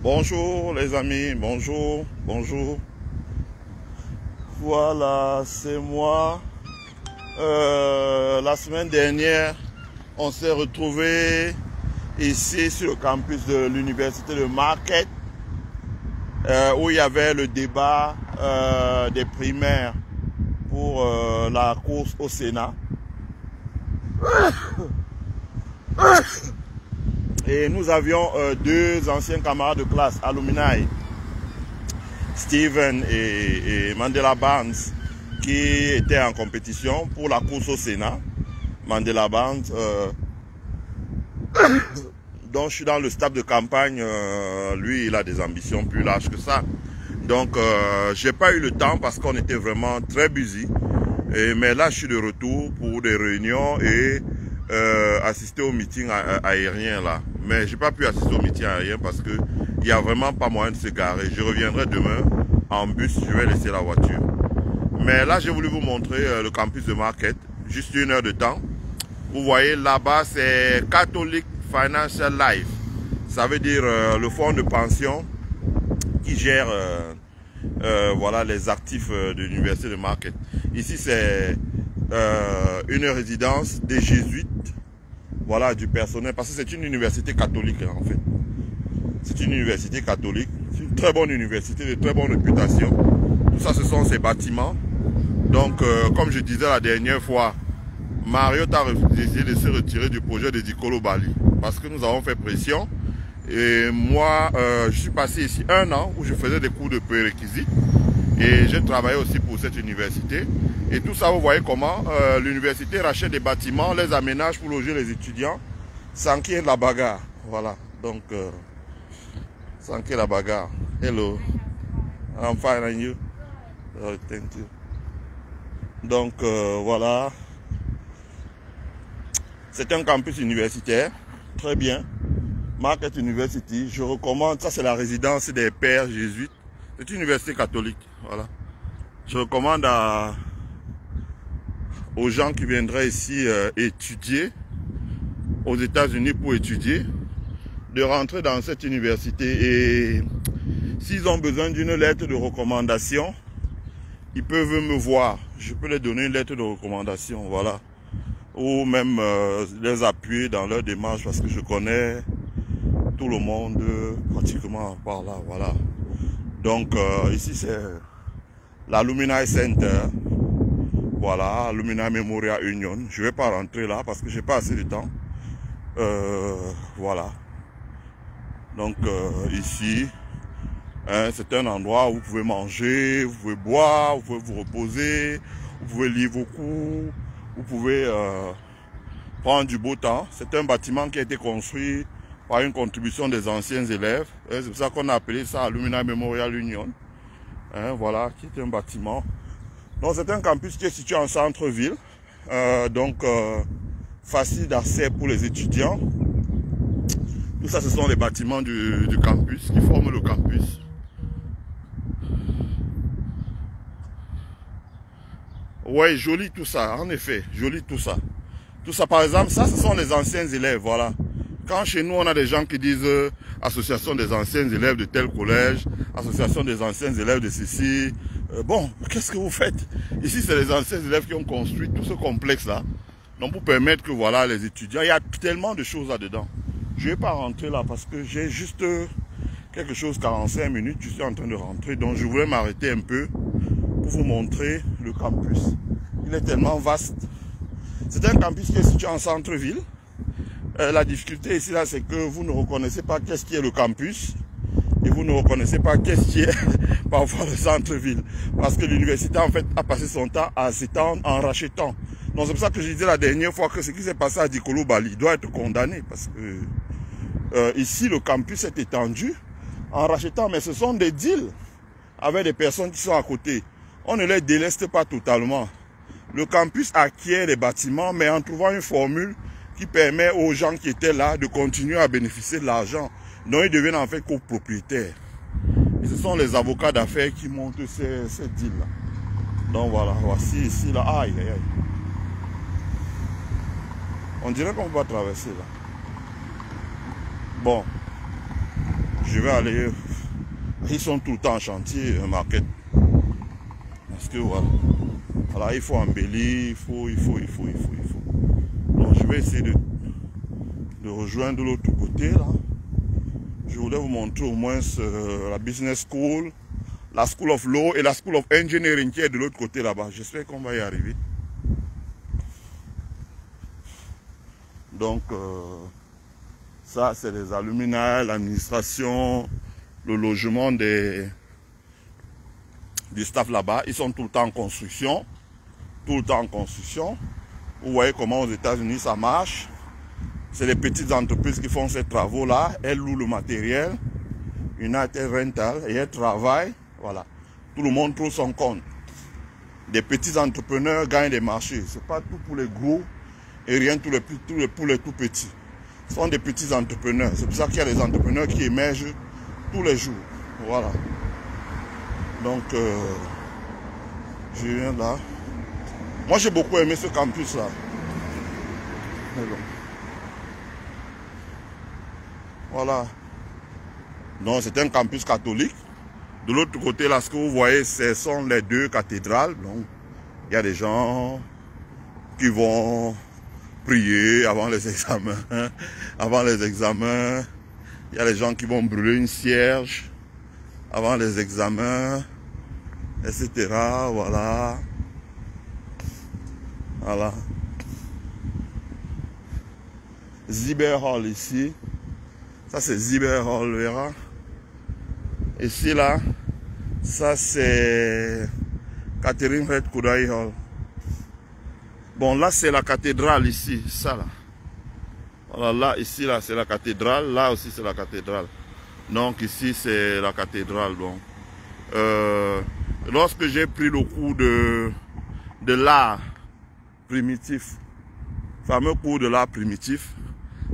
Bonjour les amis, bonjour. Voilà, c'est moi. La semaine dernière, on s'est retrouvés ici sur le campus de l'université de Marquette, où il y avait le débat des primaires pour la course au Sénat. Et nous avions deux anciens camarades de classe, alumni, Steven et Mandela Barnes, qui étaient en compétition pour la course au Sénat. Mandela Barnes, dont je suis dans le staff de campagne, lui il a des ambitions plus larges que ça. Donc j'ai pas eu le temps parce qu'on était vraiment très busy. Mais là je suis de retour pour des réunions et assister au meeting aérien là. Mais j'ai pas pu assister au meeting aérien parce que il y a vraiment pas moyen de se garer. Je reviendrai demain en bus, je vais laisser la voiture. Mais là j'ai voulu vous montrer le campus de Marquette, juste 1 heure de temps. Vous voyez là-bas c'est Catholic Financial Life. Ça veut dire le fonds de pension qui gère voilà, les actifs de l'université de Marquette. Ici c'est une résidence des jésuites, voilà, du personnel, parce que c'est une université catholique en fait. C'est une université catholique, c'est une très bonne université, de très bonne réputation. Tout ça ce sont ces bâtiments. Donc comme je disais la dernière fois, Mario a décidé de se retirer du projet de Dikolo Bali parce que nous avons fait pression. Et moi je suis passé ici 1 an où je faisais des cours de prérequisites et j'ai travaillé aussi pour cette université. Et tout ça, vous voyez comment l'université rachète des bâtiments, les aménage pour loger les étudiants sans qu'il y ait de la bagarre. Voilà, donc sans qu'il y ait de la bagarre. Hello, I'm fine and you? Oh, thank you. Donc voilà, c'est un campus universitaire, très bien. Marquette University, je recommande, ça c'est la résidence des pères jésuites. C'est une université catholique, voilà. Je recommande aux gens qui viendraient ici étudier aux États-Unis pour étudier, de rentrer dans cette université. Et s'ils ont besoin d'une lettre de recommandation, ils peuvent me voir. Je peux leur donner une lettre de recommandation, voilà. Ou même les appuyer dans leur démarche parce que je connais tout le monde pratiquement par là, voilà. Donc ici c'est l'Alumni Center. Voilà, Alumni Memorial Union. Je ne vais pas rentrer là parce que j'ai pas assez de temps. Voilà. Donc ici, hein, c'est un endroit où vous pouvez manger, vous pouvez boire, vous pouvez vous reposer, vous pouvez lire vos cours, vous pouvez prendre du beau temps. C'est un bâtiment qui a été construit par une contribution des anciens élèves. C'est pour ça qu'on a appelé ça Alumni Memorial Union. Hein, voilà, qui est un bâtiment. Donc c'est un campus qui est situé en centre-ville, donc facile d'accès pour les étudiants. Tout ça, ce sont les bâtiments du campus qui forment le campus. Ouais, joli tout ça, en effet, joli tout ça. Tout ça, par exemple, ça, ce sont les anciens élèves, voilà. Quand chez nous, on a des gens qui disent association des anciens élèves de tel collège, association des anciens élèves de ceci. Bon, qu'est-ce que vous faites? Ici, c'est les anciens élèves qui ont construit tout ce complexe-là. Donc, pour permettre que, voilà, les étudiants, il y a tellement de choses là-dedans. Je ne vais pas rentrer là parce que j'ai juste quelque chose, 45 minutes, je suis en train de rentrer. Donc, je voulais m'arrêter un peu pour vous montrer le campus. Il est tellement vaste. C'est un campus qui est situé en centre-ville. La difficulté ici, là, c'est que vous ne reconnaissez pas qu'est-ce qui est le campus. Et vous ne reconnaissez pas qu'est-ce qui est parfois le centre-ville. Parce que l'université, en fait, a passé son temps à s'étendre en rachetant. Donc c'est pour ça que je disais la dernière fois que ce qui s'est passé à Dikolo Bali doit être condamné. Parce que ici, le campus est étendu en rachetant. Mais ce sont des deals avec des personnes qui sont à côté. On ne les déleste pas totalement. Le campus acquiert les bâtiments, mais en trouvant une formule qui permet aux gens qui étaient là de continuer à bénéficier de l'argent. Donc ils deviennent en fait copropriétaires. Et ce sont les avocats d'affaires qui montent ces deals-là. Donc voilà, voici ici, là, aïe, aïe, aïe. On dirait qu'on va traverser là. Bon, je vais aller... Ils sont tout le temps en chantier, market. Parce que voilà. Voilà, il faut embellir, il faut. Donc je vais essayer de rejoindre l'autre côté là. Je voulais vous montrer au moins la business school, la school of law et la school of engineering qui est de l'autre côté là-bas. J'espère qu'on va y arriver. Donc ça c'est les alumni, l'administration, le logement du staff là-bas. Ils sont tout le temps en construction. Tout le temps en construction. Vous voyez comment aux États-Unis ça marche. C'est les petites entreprises qui font ces travaux-là. Elles louent le matériel. United Rental. Et elles travaillent. Voilà. Tout le monde trouve son compte. Des petits entrepreneurs gagnent des marchés. Ce n'est pas tout pour les gros et rien pour les tout petits. Ce sont des petits entrepreneurs. C'est pour ça qu'il y a des entrepreneurs qui émergent tous les jours. Voilà. Donc, je viens là. Moi, j'ai beaucoup aimé ce campus-là. Voilà. Donc, c'est un campus catholique. De l'autre côté, là, ce que vous voyez, ce sont les deux cathédrales. Donc, il y a des gens qui vont prier avant les examens. Avant les examens, il y a des gens qui vont brûler une cierge avant les examens, etc. Voilà. Voilà. Ziber Hall ici. Ça c'est Ziber Hall, verra. Ici là, ça c'est Catherine Red Koudai Hall. Bon là c'est la cathédrale ici, ça là. Voilà, là ici là c'est la cathédrale, là aussi c'est la cathédrale. Donc ici c'est la cathédrale. Donc lorsque j'ai pris le cours de l'art primitif, fameux cours de l'art primitif,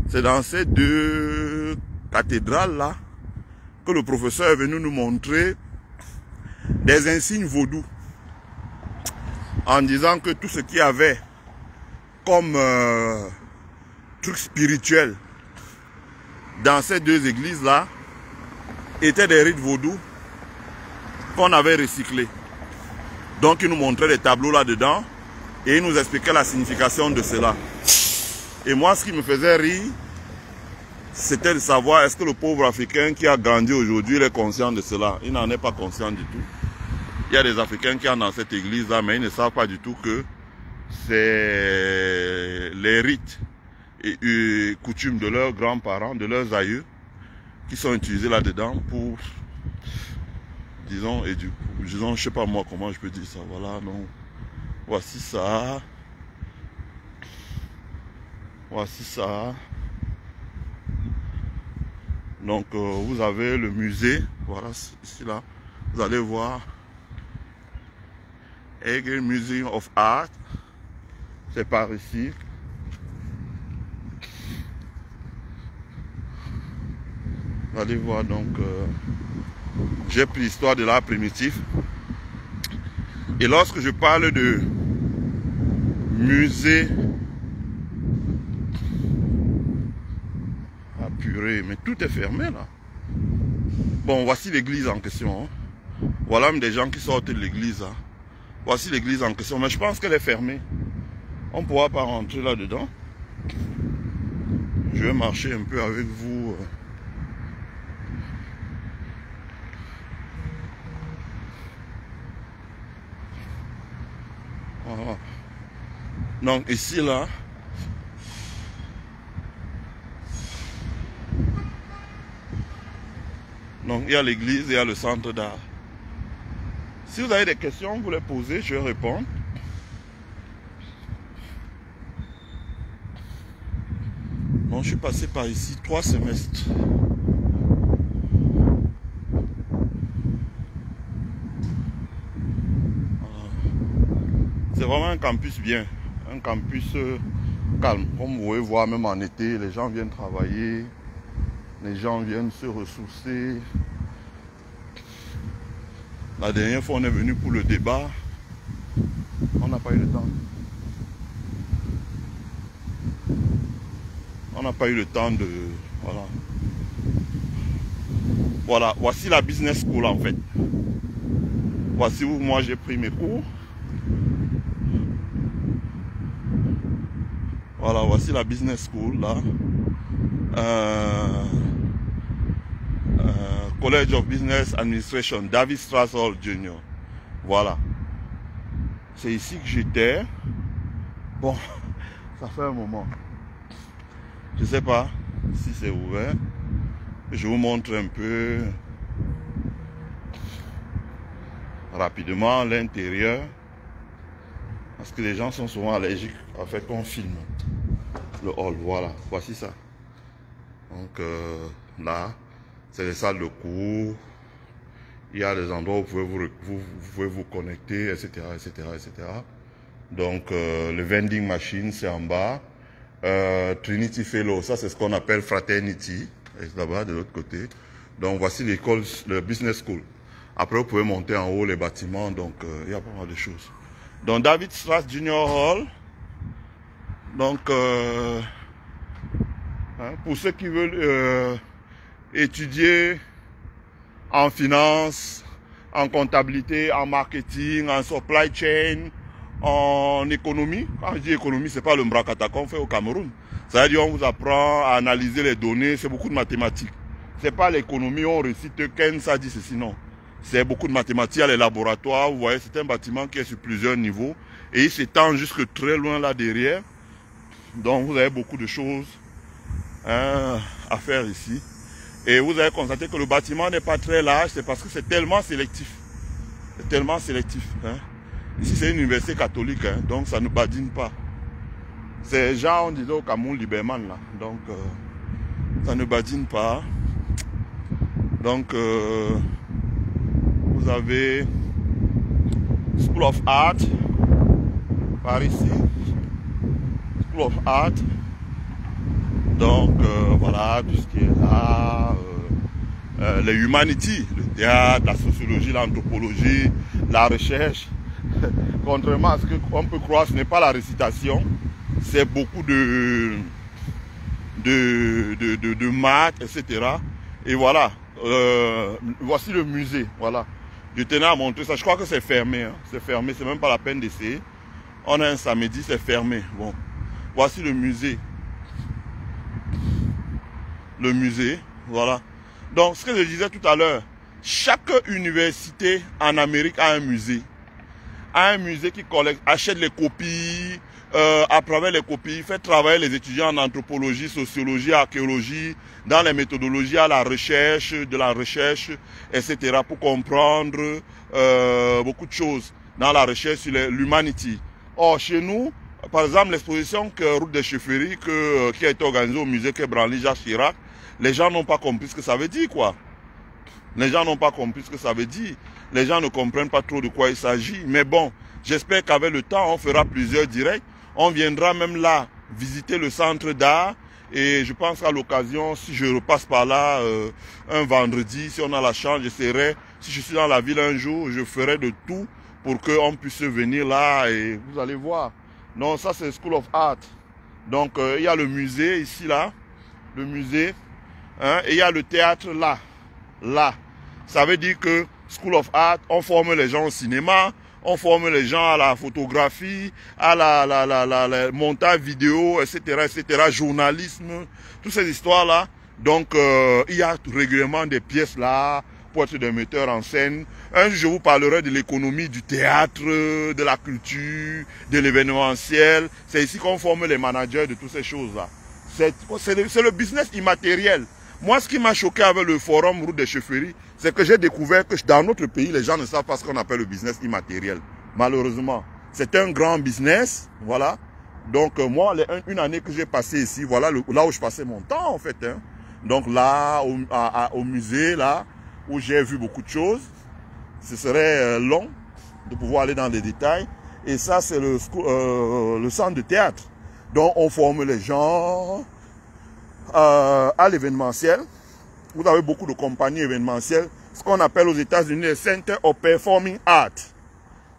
c'est dans ces deux cathédrales là que le professeur est venu nous montrer des insignes vaudous en disant que tout ce qu'il y avait comme truc spirituel dans ces deux églises là étaient des rites vaudous qu'on avait recyclés. Donc il nous montrait des tableaux là-dedans et il nous expliquait la signification de cela. Et moi, ce qui me faisait rire, c'était de savoir est-ce que le pauvre Africain qui a grandi aujourd'hui, il est conscient de cela. Il n'en est pas conscient du tout. Il y a des Africains qui sont dans cette église-là, mais ils ne savent pas du tout que c'est les rites et coutumes de leurs grands-parents, de leurs aïeux, qui sont utilisés là-dedans pour, disons, je sais pas moi comment je peux dire ça. Voilà, donc, voici ça. Voici ça. Donc vous avez le musée, voilà ici là, vous allez voir Hegel Museum of Art, c'est par ici. Vous allez voir donc, j'ai pris l'histoire de l'art primitif. Et lorsque je parle de musée, purée, mais tout est fermé là. Bon, voici l'église en question. Hein. Voilà même des gens qui sortent de l'église. Hein. Voici l'église en question, mais je pense qu'elle est fermée. On ne pourra pas rentrer là-dedans. Je vais marcher un peu avec vous. Voilà. Donc ici là, donc il y a l'église et il y a le centre d'art. Si vous avez des questions, vous les posez, je vais répondre. Bon, je suis passé par ici 3 semestres. C'est vraiment un campus bien, un campus calme. Comme vous pouvez voir, même en été, les gens viennent travailler. Les gens viennent se ressourcer. La dernière fois, on est venu pour le débat. On n'a pas eu le temps. On n'a pas eu le temps de... Voilà. Voilà, voici la business school en fait. Voici où moi j'ai pris mes cours. Voilà, voici la business school là. College of Business Administration, David Strauss Hall Jr. Voilà. C'est ici que j'étais. Bon, ça fait un moment. Je sais pas si c'est ouvert. Je vous montre un peu rapidement l'intérieur. Parce que les gens sont souvent allergiques à fait qu'on filme le hall. Voilà, voici ça. Donc là, c'est les salles de cours. Il y a des endroits où vous pouvez vous connecter, etc., etc., etc. Donc le vending machine, c'est en bas. Trinity Fellow, ça c'est ce qu'on appelle Fraternity, là-bas de l'autre côté. Donc voici l'école, le business school. Après vous pouvez monter en haut les bâtiments, donc il y a pas mal de choses. Donc David Strauss Junior Hall. Donc pour ceux qui veulent étudier en finance, en comptabilité, en marketing, en supply chain, en économie. Quand je dis économie, c'est pas le mbrakata qu'on fait au Cameroun. Ça veut dire on vous apprend à analyser les données, c'est beaucoup de mathématiques. C'est pas l'économie, on récite Ken, ça dit ceci, non. C'est beaucoup de mathématiques, il y a les laboratoires, vous voyez, c'est un bâtiment qui est sur plusieurs niveaux et il s'étend jusque très loin là derrière. Donc vous avez beaucoup de choses à faire ici. Et vous avez constaté que le bâtiment n'est pas très large, c'est parce que c'est tellement sélectif. C'est tellement sélectif. Ici, c'est une université catholique, donc ça ne badine pas. C'est genre, on disait au Cameroun, Liberman, là. Donc, ça ne badine pas. Donc, vous avez School of Art, par ici. School of Art. Donc, voilà, tout ce qui est là. Les humanities, le théâtre, la sociologie, l'anthropologie, la recherche. Contrairement à ce qu'on peut croire, ce n'est pas la récitation, c'est beaucoup de maths, etc. Et voilà, voici le musée, voilà. Je tenais à montrer ça, je crois que c'est fermé, c'est fermé, c'est même pas la peine d'essayer. On a un samedi, c'est fermé. Bon, voici le musée. Le musée, voilà. Donc, ce que je disais tout à l'heure, chaque université en Amérique a un musée. A un musée qui collecte, achète les copies, à travers les copies, fait travailler les étudiants en anthropologie, sociologie, archéologie, dans les méthodologies à la recherche, de la recherche, etc. pour comprendre beaucoup de choses dans la recherche sur l'humanité. Or, chez nous, par exemple, l'exposition Route des Chefferies qui a été organisée au musée Quai Branly Jacques Chirac, les gens n'ont pas compris ce que ça veut dire, quoi. Les gens n'ont pas compris ce que ça veut dire. Les gens ne comprennent pas trop de quoi il s'agit. Mais bon, j'espère qu'avec le temps, on fera plusieurs directs. On viendra même là visiter le centre d'art. Et je pense qu'à l'occasion, si je repasse par là un vendredi, si on a la chance, j'essaierai, si je suis dans la ville un jour, je ferai de tout pour qu'on puisse venir là et vous allez voir. Non, ça c'est School of Art. Donc il y a le musée ici, là. Le musée. Et il y a le théâtre là. Là. Ça veut dire que School of Art, on forme les gens au cinéma, on forme les gens à la photographie, à la montage vidéo, etc., etc., journalisme, toutes ces histoires-là. Donc, il y a régulièrement des pièces là pour être des metteurs en scène. Un jour, je vous parlerai de l'économie du théâtre, de la culture, de l'événementiel. C'est ici qu'on forme les managers de toutes ces choses-là. C'est le business immatériel. Moi, ce qui m'a choqué avec le forum Route des Chefferies, c'est que j'ai découvert que dans notre pays, les gens ne savent pas ce qu'on appelle le business immatériel. Malheureusement, c'est un grand business, voilà. Donc moi, une année que j'ai passée ici, voilà là où je passais mon temps en fait. Donc là, au musée, là, où j'ai vu beaucoup de choses, ce serait long de pouvoir aller dans les détails. Et ça, c'est le centre de théâtre. Donc on forme les gens à l'événementiel. Vous avez beaucoup de compagnies événementielles, ce qu'on appelle aux États-Unis le Center of Performing Art.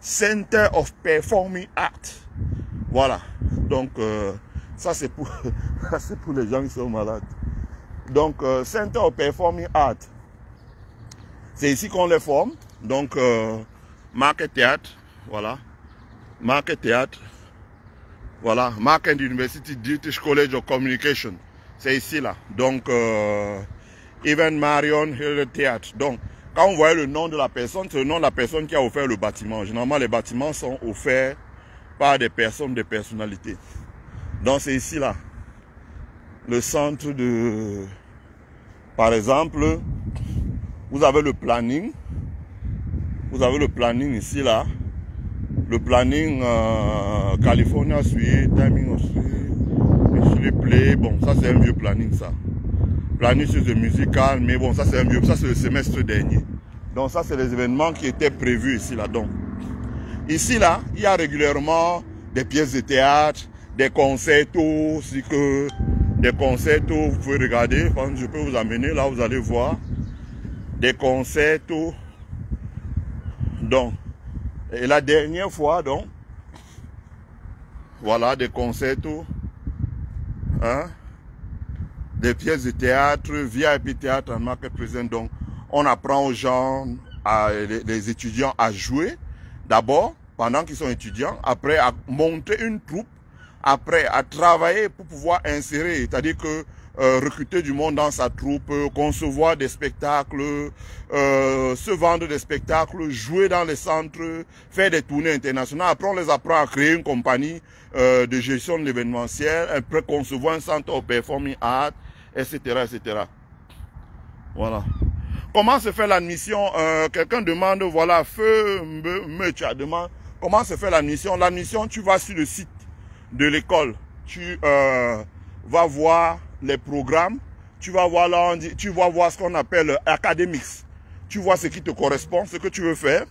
Center of Performing Art. Voilà. Donc, ça c'est pour les gens qui sont malades. Donc, Center of Performing Art. C'est ici qu'on les forme. Donc, Market Théâtre, voilà. Market Théâtre, voilà. Market University British College of Communication. C'est ici, là. Donc, Even Marion Hill Théâtre. Donc, quand on voit le nom de la personne, c'est le nom de la personne qui a offert le bâtiment. Généralement, les bâtiments sont offerts par des personnes, des personnalités. Donc, c'est ici, là. Le centre de... Par exemple, vous avez le planning. Vous avez le planning ici, là. Le planning California Suite, Timing Suite, Play. Bon, ça c'est un vieux planning, ça. Planning sur le musical, mais bon, ça c'est un vieux. Ça c'est le semestre dernier. Donc ça c'est les événements qui étaient prévus ici, là. Donc, ici, là, il y a régulièrement des pièces de théâtre, des concertos, des concertos, vous pouvez regarder, je peux vous amener, là vous allez voir. Des concertos. Donc, et la dernière fois, donc, voilà, des concertos, hein, des pièces de théâtre, VIP théâtre en market present. Donc, on apprend aux gens, les étudiants à jouer, d'abord, pendant qu'ils sont étudiants, après à monter une troupe, après à travailler pour pouvoir insérer, c'est-à-dire que recruter du monde dans sa troupe, concevoir des spectacles, se vendre des spectacles, jouer dans les centres, faire des tournées internationales. Après, on les apprend à créer une compagnie de gestion de l'événementiel, après concevoir un centre of performing art, etc., etc. Voilà. Comment se fait l'admission? Quelqu'un demande, voilà, feu, me, demande, comment se fait l'admission? L'admission, tu vas sur le site de l'école, tu vas voir les programmes, tu vas voir là, tu vas voir ce qu'on appelle academics, tu vois ce qui te correspond, ce que tu veux faire,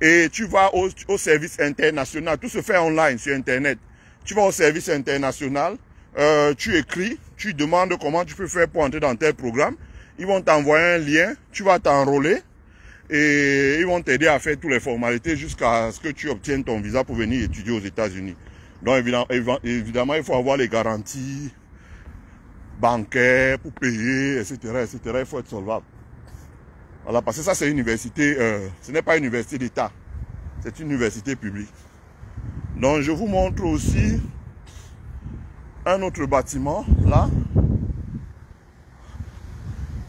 et tu vas au service international, tout se fait online sur internet, tu vas au service international, tu écris, tu demandes comment tu peux faire pour entrer dans tel programme, ils vont t'envoyer un lien, tu vas t'enrôler, et ils vont t'aider à faire toutes les formalités jusqu'à ce que tu obtiennes ton visa pour venir étudier aux États-Unis. Donc évidemment, il faut avoir les garanties bancaires pour payer, etc., etc. Il faut être solvable. Voilà, parce que ça c'est une université, ce n'est pas une université d'État, c'est une université publique. Donc je vous montre aussi un autre bâtiment, là.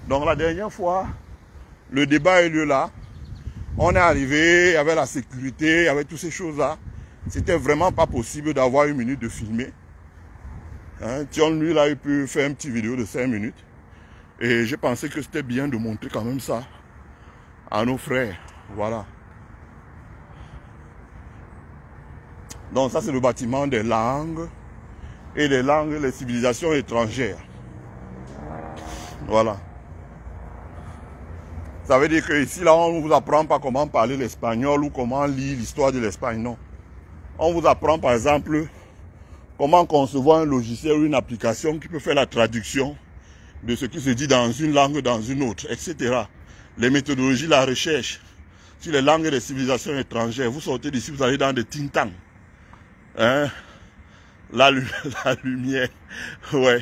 Donc la dernière fois, le débat a eu lieu là. On est arrivé, il y avait la sécurité, il y avait toutes ces choses-là. C'était vraiment pas possible d'avoir une minute de filmer. Hein, Tion, lui, là, il peut faire une petite vidéo de 5 minutes. Et j'ai pensé que c'était bien de montrer quand même ça à nos frères. Voilà. Donc ça, c'est le bâtiment des langues et les civilisations étrangères. Voilà. Ça veut dire que ici, là, on ne vous apprend pas comment parler l'espagnol ou comment lire l'histoire de l'Espagne, non. On vous apprend, par exemple, comment concevoir un logiciel ou une application qui peut faire la traduction de ce qui se dit dans une langue dans une autre, etc. Les méthodologies, la recherche sur les langues des civilisations étrangères. Vous sortez d'ici, vous allez dans des think tanks. Hein? La lumière, ouais.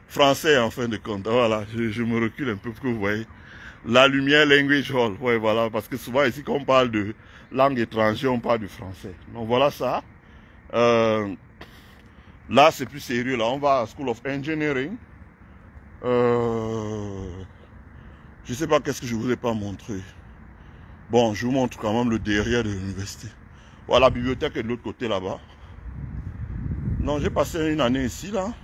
Français en fin de compte. Voilà, je me recule un peu pour que vous voyez. La lumière language hall. Ouais, voilà, parce que souvent ici quand on parle de langue étrangère, on parle du français. Donc voilà ça. Là, c'est plus sérieux. Là, on va à School of Engineering. Je sais pas qu'est-ce que je vous ai pas montré. Bon, je vous montre quand même le derrière de l'université. Voilà, la bibliothèque est de l'autre côté là-bas. Non, j'ai passé une année ici, là.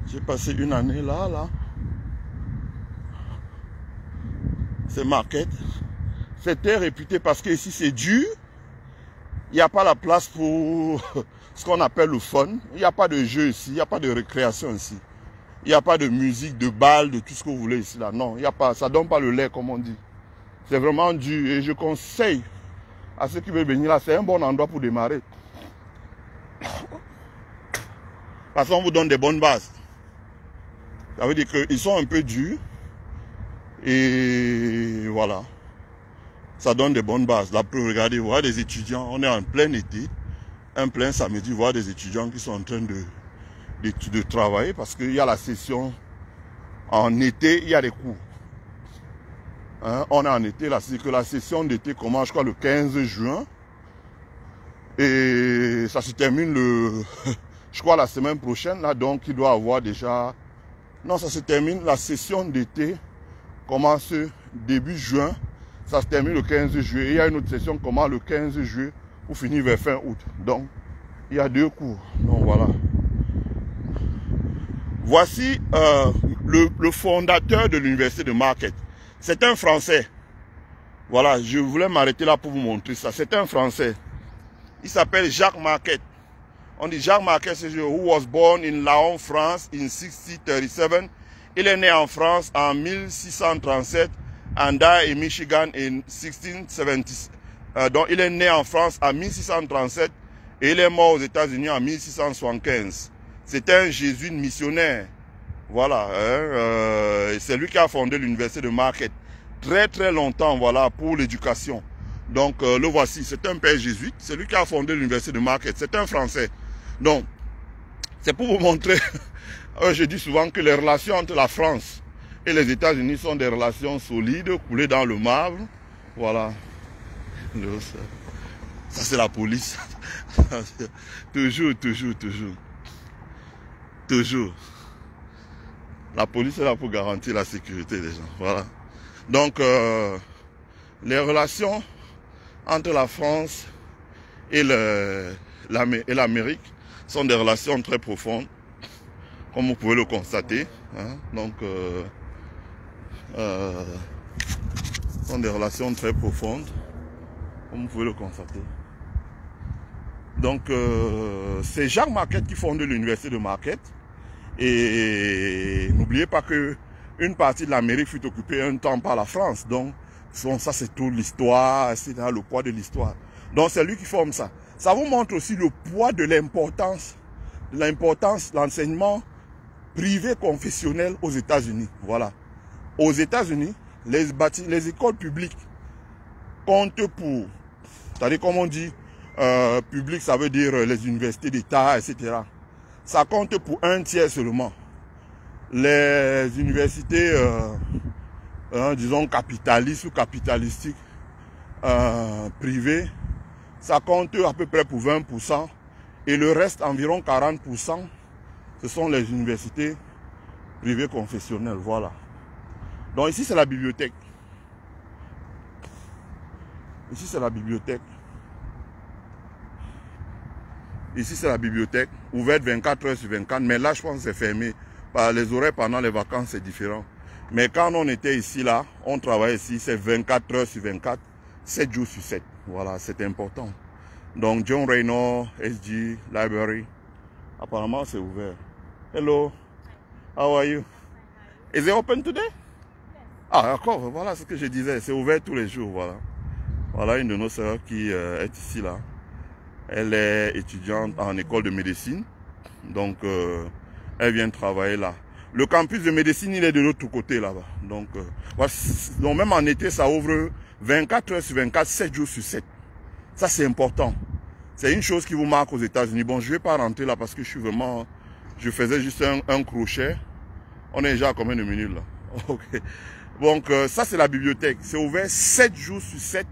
J'ai passé une année là, là. C'est Market. C'était réputé parce que ici c'est dur. Il n'y a pas la place pour ce qu'on appelle le fun. Il n'y a pas de jeu ici, il n'y a pas de récréation ici. Il n'y a pas de musique, de bal, de tout ce que vous voulez ici là. Non, il n'y a pas, ça ne donne pas le lait comme on dit. C'est vraiment dur et je conseille à ceux qui veulent venir là, c'est un bon endroit pour démarrer. Parce qu'on vous donne des bonnes bases. Ça veut dire qu'ils sont un peu durs. Et voilà. Ça donne des bonnes bases. Là, pour regarder, voir des étudiants. On est en plein été. Un plein samedi, voir des étudiants qui sont en train de travailler parce qu'il y a la session en été, il y a des cours. Hein, on est en été, là, c'est que la session d'été commence, je crois, le 15 juin. Et ça se termine je crois, la semaine prochaine, là, donc il doit avoir déjà... Non, ça se termine, la session d'été commence début juin, ça se termine le 15 juillet. Il y a une autre session qui commence le 15 juillet pour finir vers fin août. Donc, il y a 2 cours. Donc, voilà. Voici le fondateur de l'université de Marquette. C'est un Français. Voilà, je voulais m'arrêter là pour vous montrer ça. C'est un Français. Il s'appelle Jacques Marquette. On dit Jacques Marquette, c'est who was born in Laon, France, in 1637. Il est né en France en 1637 and died in Michigan in 1670. Donc, il est né en France en 1637 et il est mort aux États-Unis en 1675. C'est un jésuite missionnaire. Voilà. C'est lui qui a fondé l'université de Marquette. Très très longtemps, voilà, pour l'éducation. Donc, le voici. C'est un père jésuite. C'est lui qui a fondé l'université de Marquette. C'est un Français. Donc, c'est pour vous montrer, je dis souvent que les relations entre la France et les États-Unis sont des relations solides, coulées dans le marbre. Voilà. Ça, c'est la police. Toujours. La police est là pour garantir la sécurité des gens. Voilà. Donc, les relations entre la France et l'Amérique sont des relations très profondes, comme vous pouvez le constater. Hein. Donc, sont des relations très profondes, comme vous pouvez le constater. Donc, c'est Jacques Marquette qui fonde l'université de Marquette. Et n'oubliez pas que une partie de l'Amérique fut occupée un temps par la France. Donc, ça c'est toute l'histoire, c'est le poids de l'histoire. Donc, c'est lui qui forme ça. Ça vous montre aussi le poids de l'importance de l'enseignement privé confessionnel aux États-Unis. Voilà. Aux États-Unis, les écoles publiques comptent pour, c'est-à-dire comme on dit, public, ça veut dire les universités d'État, etc. Ça compte pour 1/3 seulement. Les universités, disons, capitalistes ou capitalistiques, privées, ça compte à peu près pour 20%. Et le reste, environ 40%, ce sont les universités privées confessionnelles. Voilà. Donc ici, c'est la bibliothèque. Ici, c'est la bibliothèque. Ici, c'est la bibliothèque, ouverte 24 heures sur 24. Mais là, je pense que c'est fermé. Les horaires pendant les vacances, c'est différent. Mais quand on était ici, là, on travaillait ici, c'est 24 heures sur 24, 7 jours sur 7. Voilà, c'est important. Donc, John Rayner, SG, Library. Apparemment, c'est ouvert. Hello. How are you? Is it open today? Ah, d'accord, voilà ce que je disais. C'est ouvert tous les jours, voilà. Voilà une de nos sœurs qui est ici, là. Elle est étudiante en école de médecine. Donc, elle vient travailler là. Le campus de médecine, il est de l'autre côté, là-bas. Donc, donc, même en été, ça ouvre 24 heures sur 24, 7 jours sur 7. Ça, c'est important. C'est une chose qui vous marque aux États-Unis. Bon, je ne vais pas rentrer là parce que je faisais juste un crochet. On est déjà à combien de minutes, là? Ok. Donc, ça, c'est la bibliothèque. C'est ouvert 7 jours sur 7,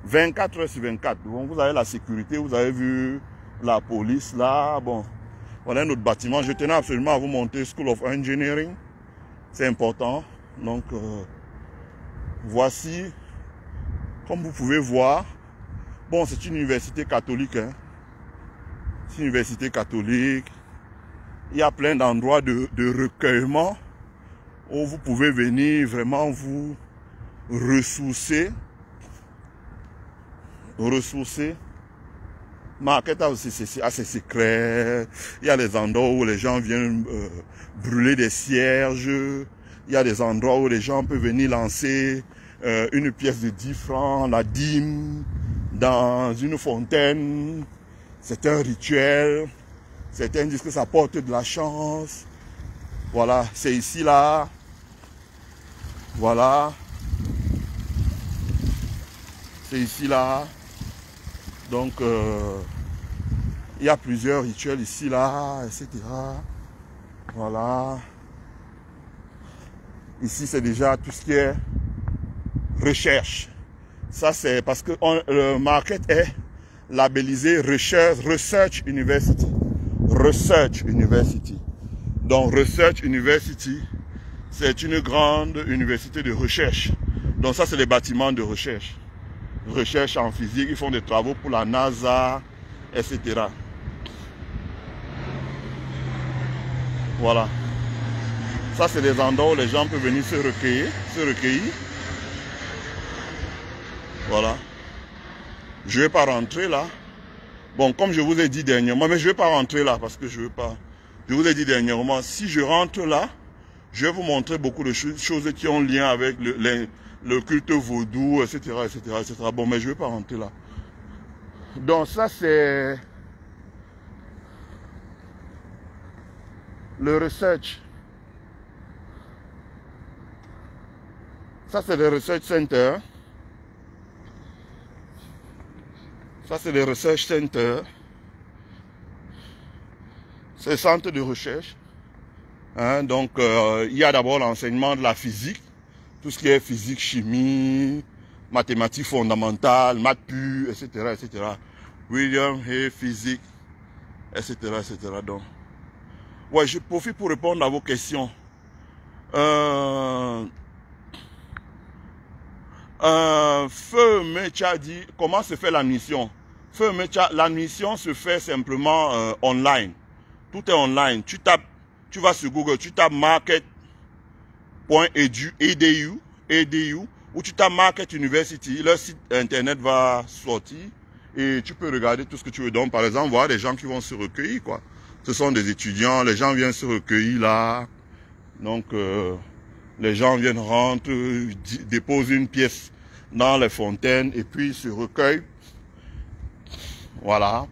24 heures sur 24. Donc, vous avez la sécurité, vous avez vu la police, là. Bon, voilà un autre bâtiment. Je tenais absolument à vous montrer School of Engineering. C'est important. Donc, voici, comme vous pouvez voir, bon, c'est une université catholique. Hein. C'est une université catholique. Il y a plein d'endroits de recueillement où vous pouvez venir vraiment vous ressourcer. Marquette a aussi ses secrets. Il y a des endroits où les gens viennent brûler des cierges. Il y a des endroits où les gens peuvent venir lancer une pièce de 10 francs, la dîme, dans une fontaine. C'est un rituel. Certains disent que ça porte de la chance. Voilà, c'est ici, là. Voilà. C'est ici, là. Donc, il y a plusieurs rituels ici, là, etc. Voilà. Ici, c'est déjà tout ce qui est recherche. Ça, c'est parce que le market est labellisé Research University. Research University. Donc, Research University, c'est une grande université de recherche. Donc, ça, c'est les bâtiments de recherche. Recherche en physique, ils font des travaux pour la NASA, etc. Voilà. Ça, c'est des endroits où les gens peuvent venir se recueillir. Voilà. Je ne vais pas rentrer là. Bon, comme je vous ai dit dernièrement, mais je ne vais pas rentrer là parce que je ne veux pas. Je vous ai dit dernièrement, si je rentre là, je vais vous montrer beaucoup de choses qui ont lien avec le culte vaudou, etc., etc., etc. Bon, mais je ne vais pas rentrer là. Donc ça, c'est le research. Ça, c'est le research center. Ça, c'est le research center. C'est le centre de recherche. Hein, donc, il y a d'abord l'enseignement de la physique. Tout ce qui est physique, chimie, mathématiques fondamentales, maths pures, etc., etc. William Hay, physique, etc., etc. Donc, ouais, je profite pour répondre à vos questions. Feu Mecha dit comment se fait l'admission. Feu Mecha, l'admission se fait simplement online. Tout est online. Tu vas sur Google, tu tapes market.edu ou tu tapes Market University, leur site internet va sortir et tu peux regarder tout ce que tu veux. Donc, par exemple, voir des gens qui vont se recueillir, quoi. Ce sont des étudiants, les gens viennent se recueillir là. Donc, les gens viennent rentrer, déposent une pièce dans les fontaines et puis se recueillent. Voilà.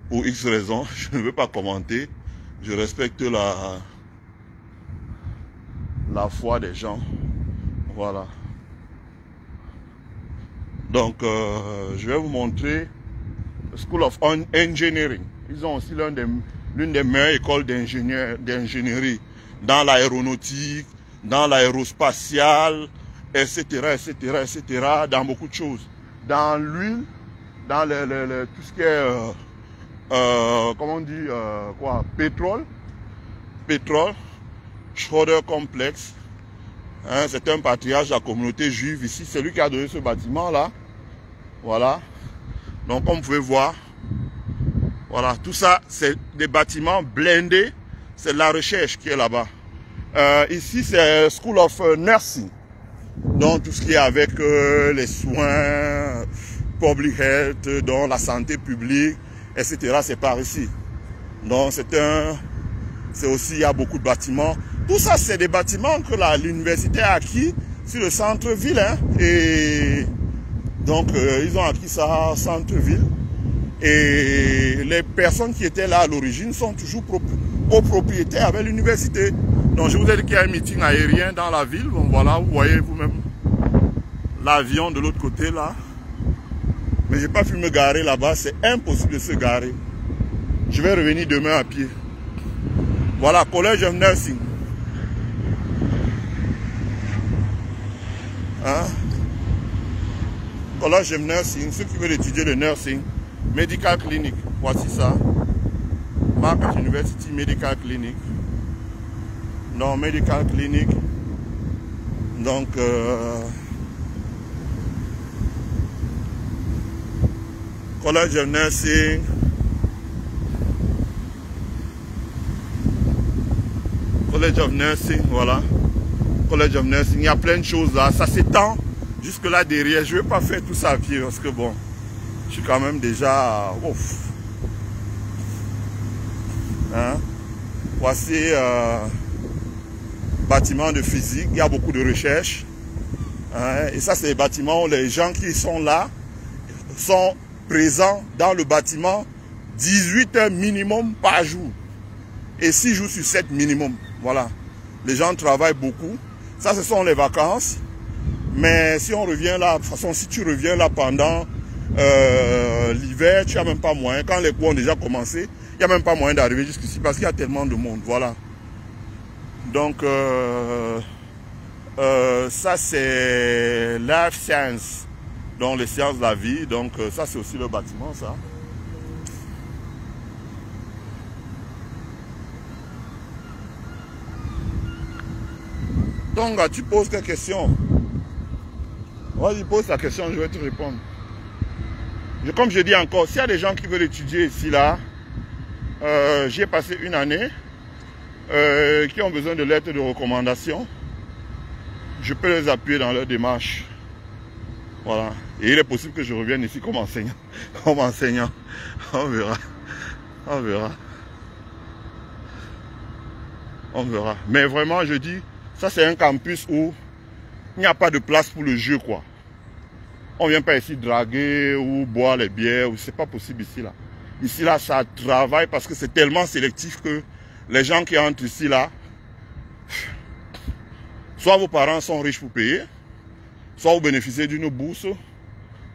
Pour X raisons, je ne veux pas commenter. Je respecte la foi des gens. Voilà. Donc, je vais vous montrer School of Engineering. Ils ont aussi l'une des meilleures écoles d'ingénierie dans l'aéronautique, dans l'aérospatiale, etc., etc., etc., dans beaucoup de choses. Dans l'huile, dans tout ce qui est, comment on dit, pétrole, Schroeder Complex. Hein, c'est un patriarche de la communauté juive ici. C'est lui qui a donné ce bâtiment-là. Voilà. Donc, comme vous pouvez voir, voilà, tout ça, c'est des bâtiments blindés. C'est la recherche qui est là-bas. Ici, c'est School of Nursing. Donc, tout ce qui est avec les soins, public health, donc la santé publique, etc. C'est par ici. Donc, c'est aussi, il y a beaucoup de bâtiments. Tout ça, c'est des bâtiments que l'université a acquis sur le centre-ville. Hein, et donc, ils ont acquis ça centre-ville. Et les personnes qui étaient là à l'origine sont toujours copropriétaires avec l'université. Donc, je vous ai dit qu'il y a un meeting aérien dans la ville. Bon, voilà, vous voyez vous-même l'avion de l'autre côté là. Mais je n'ai pas pu me garer là-bas. C'est impossible de se garer. Je vais revenir demain à pied. Voilà, College of Nursing. Hein? College of Nursing, ceux qui veulent étudier le nursing, Medical Clinic, voici ça. Market University Medical Clinic. Non, Medical Clinic. Donc, College of Nursing. College of Nursing, voilà. College of Nursing, il y a plein de choses là. Ça s'étend jusque là derrière. Je ne vais pas faire tout ça à pied parce que bon, je suis quand même déjà... Ouf. Hein? Voici bâtiment de physique. Il y a beaucoup de recherches. Hein? Et ça, c'est des bâtiments où les gens qui sont là sont présents dans le bâtiment 18 heures minimum par jour. Et 6 jours sur 7 minimum. Voilà. Les gens travaillent beaucoup. Ça, ce sont les vacances. Mais si on revient là, de toute façon, si tu reviens là pendant l'hiver, tu n'as même pas moyen. Quand les cours ont déjà commencé, il n'y a même pas moyen d'arriver jusqu'ici parce qu'il y a tellement de monde. Voilà. Donc, ça c'est Life Science, donc les sciences de la vie. Donc, ça c'est aussi le bâtiment, ça. Donc, tu poses des questions. Vas-y, pose ta question, je vais te répondre. Comme je dis encore, s'il y a des gens qui veulent étudier ici, là, j'y ai passé une année, qui ont besoin de lettres de recommandation, je peux les appuyer dans leur démarche. Voilà. Et il est possible que je revienne ici comme enseignant. Comme enseignant. On verra. On verra. On verra. Mais vraiment, je dis, ça c'est un campus où il n'y a pas de place pour le jeu, quoi. On ne vient pas ici draguer ou boire les bières, c'est pas possible ici, là. Ici, là, ça travaille parce que c'est tellement sélectif que les gens qui entrent ici, là, soit vos parents sont riches pour payer, soit vous bénéficiez d'une bourse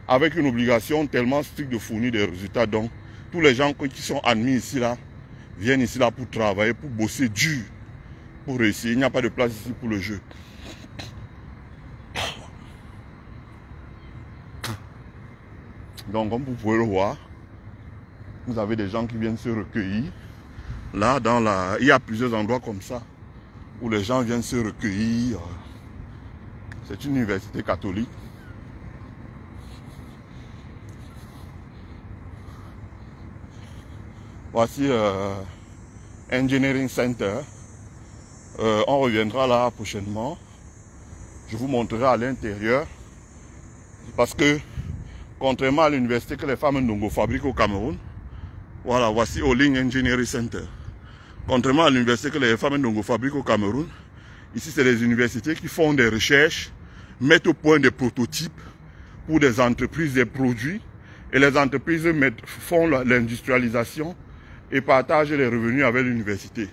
avec une obligation tellement stricte de fournir des résultats. Donc, tous les gens qui sont admis ici, là, viennent ici, là, pour travailler, pour bosser dur, pour réussir. Il n'y a pas de place ici pour le jeu. Donc, comme vous pouvez le voir, vous avez des gens qui viennent se recueillir. Là, il y a plusieurs endroits comme ça, où les gens viennent se recueillir. C'est une université catholique. Voici Engineering Center. On reviendra là prochainement. Je vous montrerai à l'intérieur. Parce que, contrairement à l'université que les femmes Ndongo fabriquent au Cameroun, voilà, voici Oling Engineering Center. Contrairement à l'université que les femmes Ndongo fabriquent au Cameroun, ici c'est les universités qui font des recherches, mettent au point des prototypes pour des entreprises, des produits, et les entreprises font l'industrialisation et partagent les revenus avec l'université.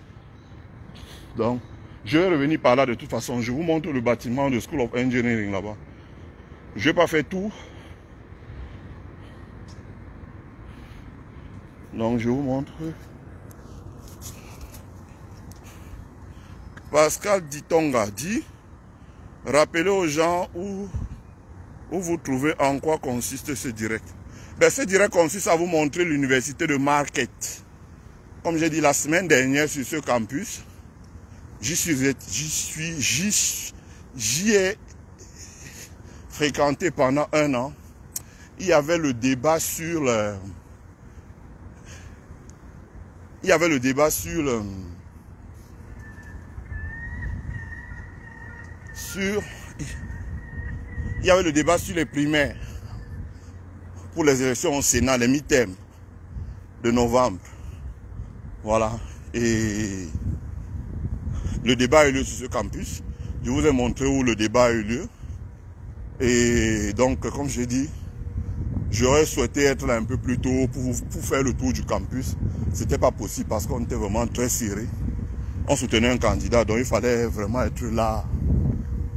Donc, je vais revenir par là de toute façon. Je vous montre le bâtiment de School of Engineering là-bas. Je n'ai pas fait tout. Donc, je vous montre. Pascal Ditonga dit, rappelez aux gens où vous trouvez en quoi consiste ce direct. Ben, ce direct consiste à vous montrer l'université de Marquette. Comme j'ai dit la semaine dernière sur ce campus, j'y ai fréquenté pendant 1 an. Il y avait le débat sur le... Il y avait le débat sur le... Il y avait le débat sur les primaires pour les élections au Sénat, les mi-termes de novembre. Voilà. Et le débat a eu lieu sur ce campus. Je vous ai montré où le débat a eu lieu. Et donc, comme j'ai dit, j'aurais souhaité être là un peu plus tôt pour faire le tour du campus. C'était pas possible parce qu'on était vraiment très serré. On soutenait un candidat, donc il fallait vraiment être là.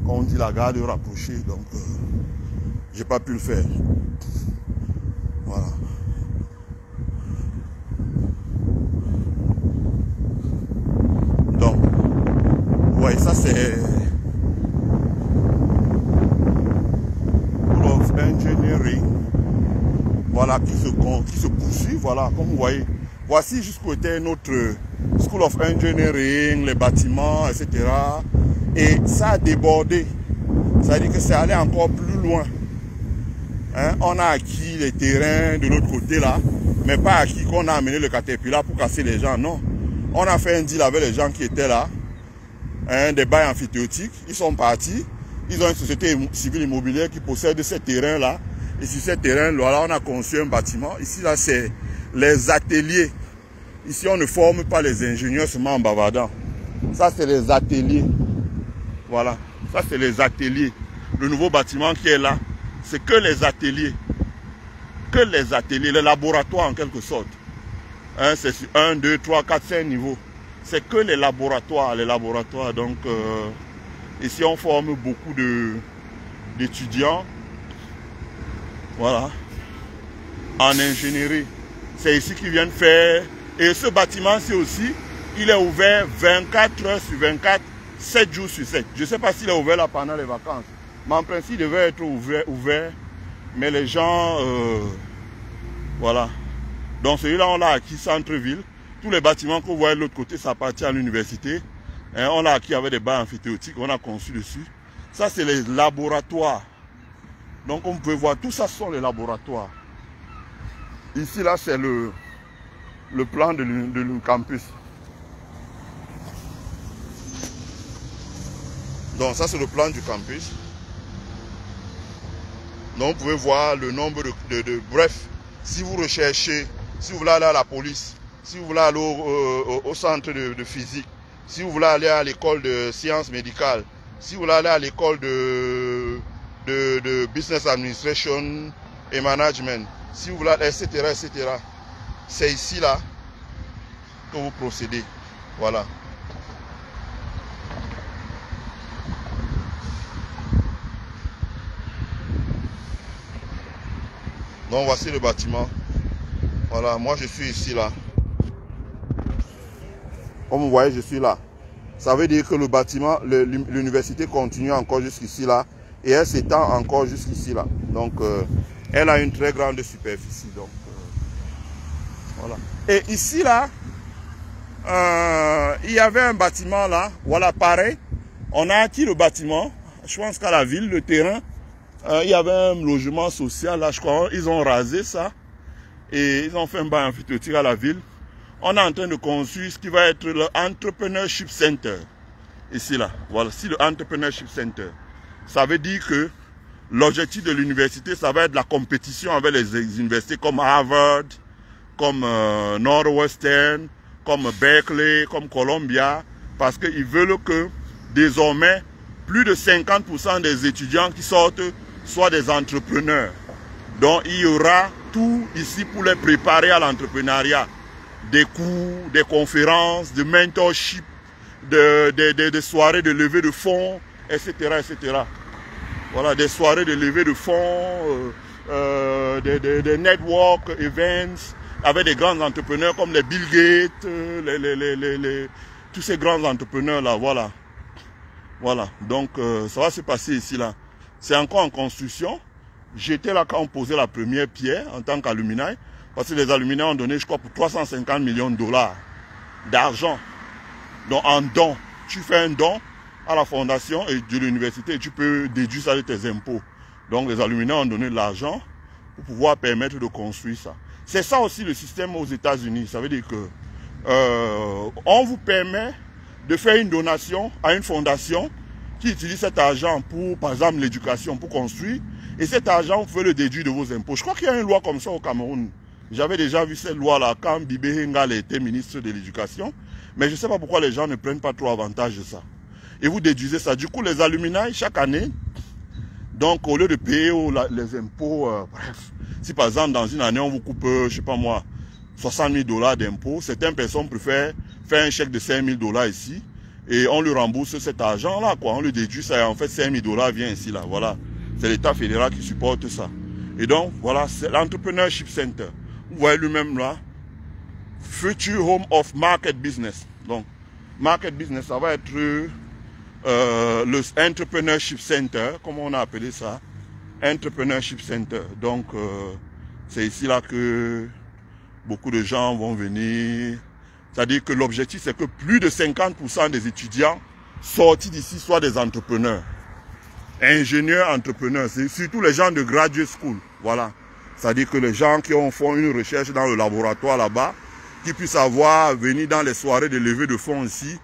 Quand on dit la garde rapprochée, donc j'ai pas pu le faire. Voilà. Donc, ouais, ça c'est School of Engineering. Voilà, qui se poursuit, voilà, comme vous voyez. Voici jusqu'où était notre School of Engineering, les bâtiments, etc. Et ça a débordé. Ça veut dire que c'est allé encore plus loin. Hein? On a acquis les terrains de l'autre côté là, mais pas acquis qu'on a amené le Caterpillar pour casser les gens, non. On a fait un deal avec les gens qui étaient là, hein, des bails amphithéotiques. Ils sont partis. Ils ont une société civile immobilière qui possède ces terrains-là. Et sur ces terrains-là, on a conçu un bâtiment. Ici, là, c'est les ateliers. Ici, on ne forme pas les ingénieurs seulement en bavardant. Ça, c'est les ateliers. Voilà. Ça, c'est les ateliers. Le nouveau bâtiment qui est là, c'est que les ateliers. Que les ateliers, les laboratoires en quelque sorte. Hein, c'est sur 1, 2, 3, 4, 5 niveaux. C'est que les laboratoires. Donc, ici, on forme beaucoup d'étudiants. Voilà. En ingénierie. C'est ici qu'ils viennent faire. Et ce bâtiment-ci aussi, il est ouvert 24 heures sur 24 7 jours sur 7. Je ne sais pas s'il est ouvert là pendant les vacances. Mais en principe, il devait être ouvert. Mais les gens, voilà. Donc celui-là, on l'a acquis centre-ville. Tous les bâtiments que vous voyez de l'autre côté, ça appartient à l'université. On l'a acquis avec des bains amphithéotiques, on a conçu dessus. Ça, c'est les laboratoires. Donc, on peut voir, tout ça, ce sont les laboratoires. Ici, là, c'est le plan de campus. Donc, ça, c'est le plan du campus. Donc, vous pouvez voir le nombre bref, si vous recherchez, si vous voulez aller à la police, si vous voulez aller au centre de physique, si vous voulez aller à l'école de sciences médicales, si vous voulez aller à l'école de business administration et management, si vous voulez, etc., etc. C'est ici là que vous procédez. Voilà. Donc voici le bâtiment. Voilà, moi je suis ici là. Comme vous voyez, je suis là. Ça veut dire que le bâtiment, l'université continue encore jusqu'ici là. Et elle s'étend encore jusqu'ici là. Donc, elle a une très grande superficie. Donc, voilà. Et ici là, il y avait un bâtiment là. Voilà, pareil. On a acquis le bâtiment. Je pense qu'à la ville, le terrain, il y avait un logement social là, je crois. Ils ont rasé ça. Et ils ont fait un bain amphithéotique à la ville. On est en train de construire ce qui va être le Entrepreneurship Center. Ici, là. Voilà, c'est le Entrepreneurship Center. Ça veut dire que l'objectif de l'université, ça va être la compétition avec les universités comme Harvard, comme Northwestern, comme Berkeley, comme Columbia. Parce qu'ils veulent que, désormais, plus de 50% des étudiants qui sortent soient des entrepreneurs. Donc, il y aura tout ici pour les préparer à l'entrepreneuriat. Des cours, des conférences, de mentorship, des soirées de levée de fonds, etc., etc. Voilà, des soirées de levée de fonds, des network events, avec des grands entrepreneurs comme les Bill Gates, tous ces grands entrepreneurs-là, voilà. Voilà, donc ça va se passer ici, là. C'est encore en construction. J'étais là quand on posait la première pierre en tant qu'alumni. Parce que les alumni ont donné, je crois, pour 350 millions de dollars d'argent. Donc, en don. Tu fais un don à la fondation et de l'université et tu peux déduire ça de tes impôts. Donc, les alumni ont donné de l'argent pour pouvoir permettre de construire ça. C'est ça aussi le système aux États-Unis. Ça veut dire que on vous permet de faire une donation à une fondation qui utilise cet argent pour, par exemple, l'éducation, pour construire. Et cet argent, vous pouvez le déduire de vos impôts. Je crois qu'il y a une loi comme ça au Cameroun. J'avais déjà vu cette loi-là quand Bibé Ngal était ministre de l'Éducation. Mais je ne sais pas pourquoi les gens ne prennent pas trop avantage de ça. Et vous déduisez ça. Du coup, les alumni, chaque année, donc au lieu de payer les impôts, bref, si par exemple dans une année on vous coupe, je ne sais pas moi, 60 000 dollars d'impôts, certaines personnes préfèrent faire un chèque de 5 000 dollars ici et on lui rembourse cet argent-là, quoi. On lui déduit ça et en fait 5 000 dollars vient ici, là. Voilà. C'est l'État fédéral qui supporte ça. Et donc, voilà, c'est l'Entrepreneurship Center. Vous voyez lui-même là, Future Home of Market Business. Donc, Market Business, ça va être le Entrepreneurship Center, comme on a appelé ça. Entrepreneurship Center. Donc, c'est ici là que beaucoup de gens vont venir. C'est-à-dire que l'objectif, c'est que plus de 50% des étudiants sortis d'ici soient des entrepreneurs. Ingénieurs, entrepreneurs, c'est surtout les gens de graduate school. Voilà. C'est-à-dire que les gens qui font une recherche dans le laboratoire là-bas, qui puissent venir dans les soirées de levée de fonds ici,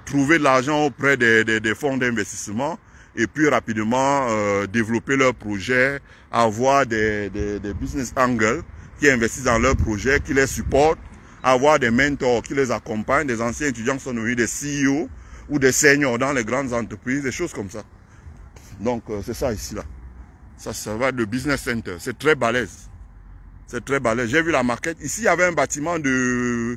trouver de l'argent auprès des fonds d'investissement et puis rapidement développer leurs projets, avoir des business angles qui investissent dans leurs projets, qui les supportent, avoir des mentors qui les accompagnent, des anciens étudiants qui sont devenus des CEO ou des seniors dans les grandes entreprises, des choses comme ça. Donc c'est ça ici là. Ça va être le business center. C'est très balèze. C'est très balèze. J'ai vu la maquette. Ici, il y avait un bâtiment l'un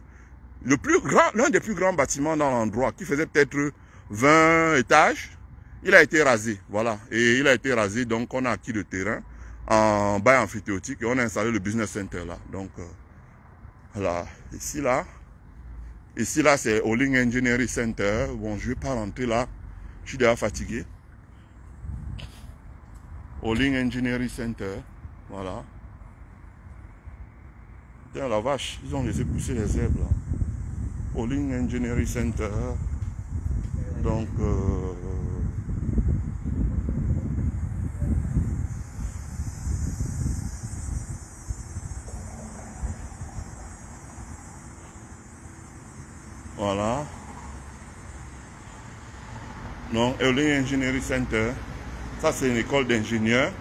des plus grands bâtiments dans l'endroit, qui faisait peut-être 20 étages. Il a été rasé. Voilà. Et il a été rasé. Donc, on a acquis le terrain en bail amphithéotique et on a installé le business center là. Donc, voilà. Ici là, c'est Olin Engineering Center. Bon, je ne vais pas rentrer là. Je suis déjà fatigué. Olin Engineering Center. Voilà. Tiens, la vache, ils ont laissé pousser les herbes là. Olin Engineering Center. Donc, voilà. Donc, Olin Engineering Center. Ça, c'est une école d'ingénieurs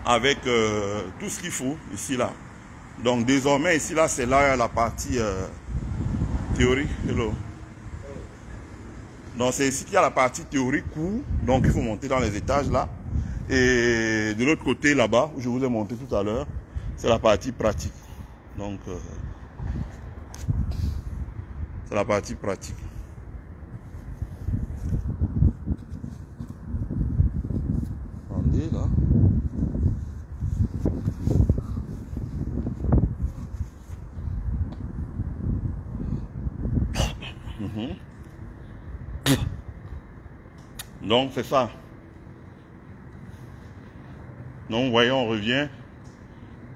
avec tout ce qu'il faut ici, là. Donc, désormais, ici, là, c'est là la partie théorie. Hello. Donc, c'est ici qu'il y a la partie théorie cours. Donc, il faut monter dans les étages, là. Et de l'autre côté, là-bas, où je vous ai monté tout à l'heure, c'est la partie pratique. Donc, c'est la partie pratique. Attendez, là. Donc, c'est ça. Donc, voyons, on revient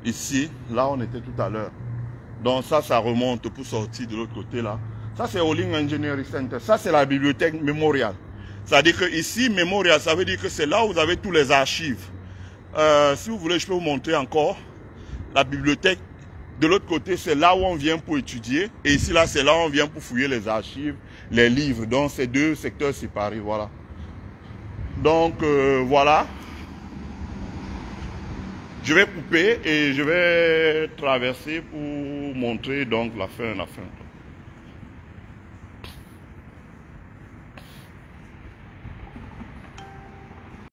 ici, là on était tout à l'heure. Donc ça remonte pour sortir de l'autre côté là. Ça c'est Olin Engineering Center. Ça c'est la bibliothèque mémoriale. C'est-à-dire que ici, mémorial, ça veut dire que c'est là où vous avez tous les archives. Si vous voulez, je peux vous montrer encore la bibliothèque. De l'autre côté, c'est là où on vient pour étudier. Et ici, là, c'est là où on vient pour fouiller les archives, les livres. Donc, c'est deux secteurs séparés, voilà. Donc, voilà. Je vais couper et je vais traverser pour montrer donc la fin.